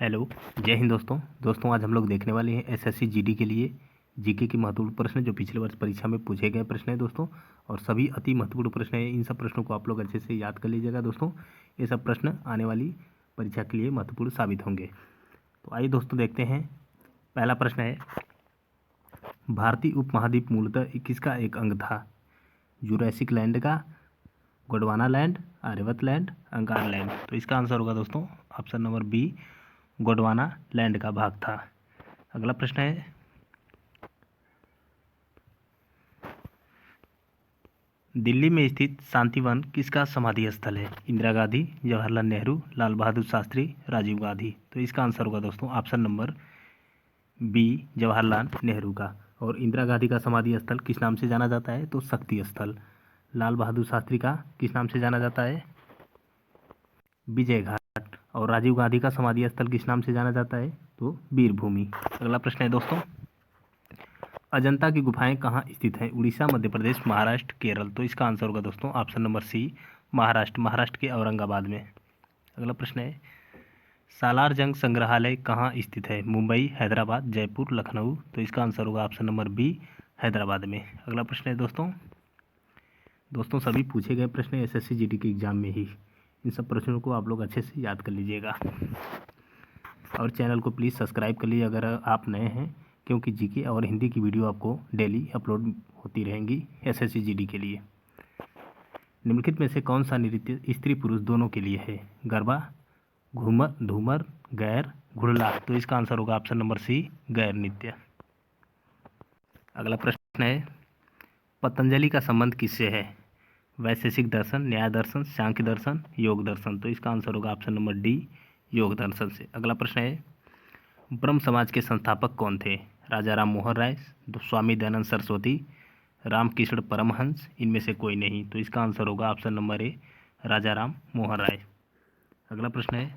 Hello. जय हिंद दोस्तों आज हम लोग देखने वाले हैं एसएससी जीडी के लिए जीके के महत्वपूर्ण प्रश्न जो पिछले वर्ष परीक्षा में पूछे गए प्रश्न हैं दोस्तों। और सभी अति महत्वपूर्ण प्रश्न हैं। इन सब प्रश्नों को आप लोग अच्छे से याद कर लीजिएगा दोस्तों। ये सब प्रश्न आने वाली परीक्षा के लिए महत्वपूर्ण साबित होंगे। तो आइए दोस्तों देखते हैं। पहला प्रश्न है, भारतीय उपमहाद्वीप मूलतः किसका एक अंग था? जुरैसिक लैंड का, Gondwana land, Aryabhata land, Angara land. तो इसका आंसर होगा दोस्तों option number B, Gondwana land का भाग था। अगला प्रश्न है, दिल्ली में स्थित शांतिवन किसका समाधि स्थल है? इंदिरा गांधी, जवाहरलाल नेहरू, लाल बहादुर शास्त्री, राजीव गांधी। तो इसका आंसर होगा दोस्तों option number B, Jawaharlal Nehru का। और इंदिरा गांधी का समाधि स्थल किस नाम से जाना जाता है? तो शक्ति स्थल। लाल बहादुर शास्त्री का किस नाम से जाना जाता है? विजय घाट। और राजीव गांधी का समाधि स्थल किस नाम से जाना जाता है? तो वीर भूमि। अगला प्रश्न है दोस्तों, अजंता की गुफाएं कहाँ स्थित हैं? उड़ीसा, मध्य प्रदेश, महाराष्ट्र, केरल। तो इसका आंसर होगा दोस्तों ऑप्शन नंबर सी, महाराष्ट्र के औरंगाबाद में। अगला प्रश्न है, सालार जंग संग्रहालय कहाँ स्थित है? मुंबई, हैदराबाद, जयपुर, लखनऊ। तो इसका आंसर होगा ऑप्शन नंबर बी, हैदराबाद में। अगला प्रश्न है दोस्तों सभी पूछे गए प्रश्न एसएससी जीडी के एग्जाम में ही। इन सब प्रश्नों को आप लोग अच्छे से याद कर लीजिएगा। और चैनल को प्लीज़ सब्सक्राइब कर लीजिए अगर आप नए हैं, क्योंकि जीके और हिंदी की वीडियो आपको डेली अपलोड होती रहेंगी एसएससी जीडी के लिए। निम्नलिखित में से कौन सा नृत्य स्त्री पुरुष दोनों के लिए है? गरबा, घूमर, धूमर, गैर, घुड़ला। तो इसका आंसर होगा ऑप्शन नंबर सी, गैर नृत्य। अगला प्रश्न है, पतंजलि का संबंध किससे है? वैशेषिक दर्शन, न्याय दर्शन, सांख्य दर्शन, योग दर्शन। तो इसका आंसर होगा ऑप्शन नंबर डी, योग दर्शन से। अगला प्रश्न है, ब्रह्म समाज के संस्थापक कौन थे? राजा राम मोहन राय, स्वामी दयानंद सरस्वती, रामकृष्ण परमहंस, इनमें से कोई नहीं। तो इसका आंसर होगा ऑप्शन नंबर ए, राजा राम मोहन राय। अगला प्रश्न है,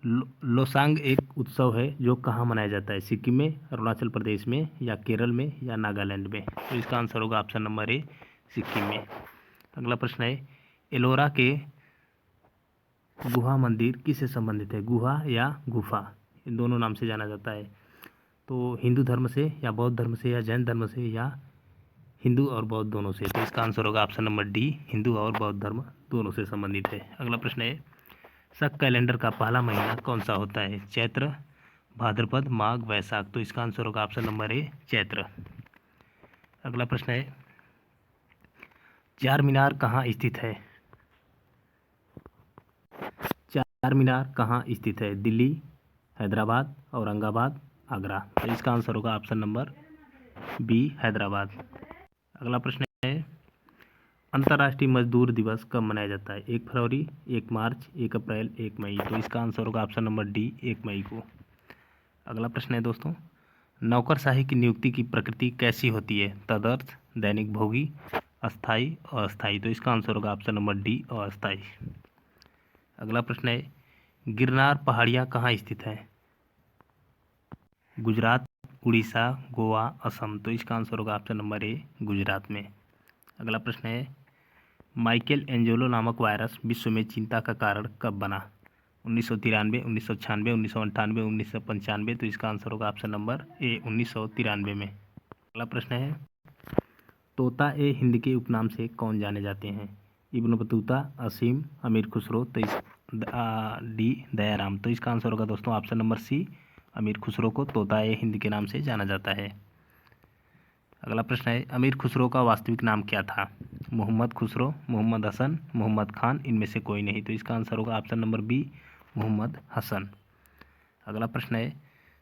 लोसांग एक उत्सव है जो कहाँ मनाया जाता है? सिक्किम में, अरुणाचल प्रदेश में, या केरल में, या नागालैंड में। तो इसका आंसर होगा ऑप्शन नंबर ए, सिक्किम में। अगला प्रश्न है, एलोरा के गुहा मंदिर किससे संबंधित है? गुहा या गुफा, इन दोनों नाम से जाना जाता है। तो हिंदू धर्म से, या बौद्ध धर्म से, या जैन धर्म से, या हिंदू और बौद्ध दोनों से। तो इसका आंसर होगा ऑप्शन नंबर डी, हिंदू और बौद्ध धर्म दोनों से संबंधित है। अगला प्रश्न है, शक कैलेंडर का पहला महीना कौन सा होता है? चैत्र, भाद्रपद, माघ, वैशाख। तो इसका आंसर होगा ऑप्शन नंबर ए, चैत्र। अगला प्रश्न है, चार मीनार कहाँ स्थित है? चार मीनार कहाँ स्थित है? दिल्ली, हैदराबाद, औरंगाबाद, आगरा। तो इसका आंसर होगा ऑप्शन नंबर बी, हैदराबाद। अगला प्रश्न है, अंतर्राष्ट्रीय मजदूर दिवस कब मनाया जाता है? 1 फरवरी, 1 मार्च, 1 अप्रैल, 1 मई। तो इसका आंसर होगा ऑप्शन नंबर डी, 1 मई को। अगला प्रश्न है दोस्तों, नौकरशाही की नियुक्ति की प्रकृति कैसी होती है? तदर्थ, दैनिक भोगी, अस्थाई, अस्थाई। तो इसका आंसर होगा ऑप्शन नंबर डी, अस्थाई। अगला प्रश्न है, गिरनार पहाड़ियाँ कहाँ स्थित हैं? गुजरात, उड़ीसा, गोवा, असम। तो इसका आंसर होगा ऑप्शन नंबर ए, गुजरात में। अगला प्रश्न है, माइकल एंजेलो नामक वायरस विश्व में चिंता का कारण कब बना? 1993, 1996, 1998, 1995। तो इसका आंसर होगा ऑप्शन नंबर ए, 1993 में। अगला प्रश्न है, तोता ए हिंद के उपनाम से कौन जाने जाते हैं? इब्न बतूता, असीम, अमीर खुसरो, तो डी, दयाराम। तो इसका आंसर होगा दोस्तों ऑप्शन नंबर सी, अमीर खुसरो को तोता ए हिंद के नाम से जाना जाता है। अगला प्रश्न है, अमीर खुसरो का वास्तविक नाम क्या था? मोहम्मद खुसरो, मोहम्मद हसन, मोहम्मद खान, इनमें से कोई नहीं। तो इसका आंसर होगा option number B, Mohammad Hasan. अगला प्रश्न है,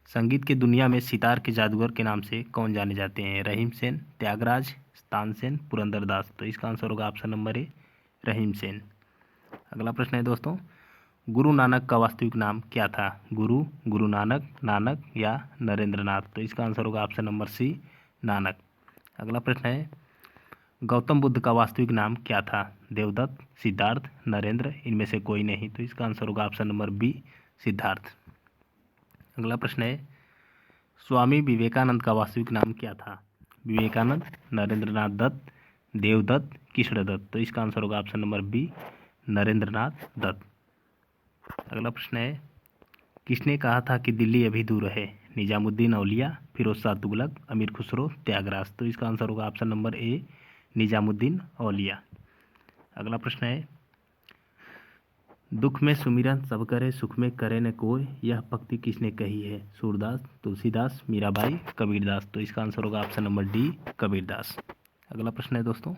संगीत की दुनिया में सितार के जादूगर के नाम से कौन जाने जाते हैं? रहीम सेन, त्यागराज, तानसेन, पुरंदरदास। तो इसका आंसर होगा ऑप्शन नंबर ए, रहीम सेन। अगला प्रश्न है दोस्तों, गुरु नानक का वास्तविक नाम क्या था? गुरु, गुरु नानक, नानक, या नरेंद्र नाथ। तो इसका आंसर होगा ऑप्शन नंबर सी, नानक। अगला प्रश्न है, गौतम बुद्ध का वास्तविक नाम क्या था? देवदत्त, सिद्धार्थ, नरेंद्र, इनमें से कोई नहीं। तो इसका आंसर होगा ऑप्शन नंबर बी, सिद्धार्थ। अगला प्रश्न है, स्वामी विवेकानंद का वास्तविक नाम क्या था? विवेकानंद, नरेंद्रनाथ दत्त, देवदत्त, कृष्णदत्त। तो इसका आंसर होगा option number B, Narendranath Datta. अगला प्रश्न है, किसने कहा था कि दिल्ली अभी दूर है? निजामुद्दीन औलिया, फिरोज शाह तुगलक, अमीर खुसरो, त्यागराज। तो इसका आंसर होगा ऑप्शन नंबर ए, निजामुद्दीन औलिया। अगला प्रश्न है, दुख में सुमिरन सब करे, सुख में करे न कोई, यह पंक्ति किसने कही है? सूरदास, तुलसीदास, मीराबाई, कबीरदास। तो इसका आंसर होगा ऑप्शन नंबर डी, कबीरदास। अगला प्रश्न है दोस्तों,